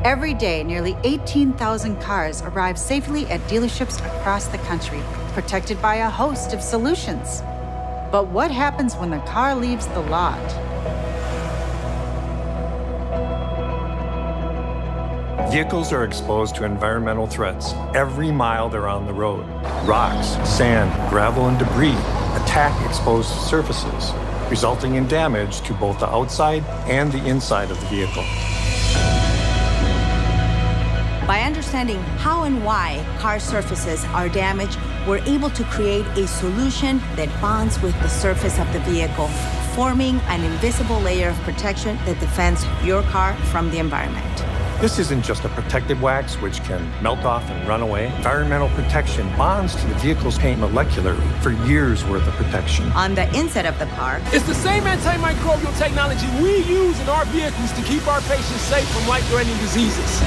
Every day, nearly 18,000 cars arrive safely at dealerships across the country, protected by a host of solutions. But what happens when the car leaves the lot? Vehicles are exposed to environmental threats every mile they're on the road. Rocks, sand, gravel, and debris attack exposed surfaces, resulting in damage to both the outside and the inside of the vehicle. By understanding how and why car surfaces are damaged, we're able to create a solution that bonds with the surface of the vehicle, forming an invisible layer of protection that defends your car from the environment. This isn't just a protective wax which can melt off and run away. Environmental protection bonds to the vehicle's paint molecularly for years' worth of protection. On the inside of the car, it's the same antimicrobial technology we use in our vehicles to keep our patients safe from life-threatening diseases.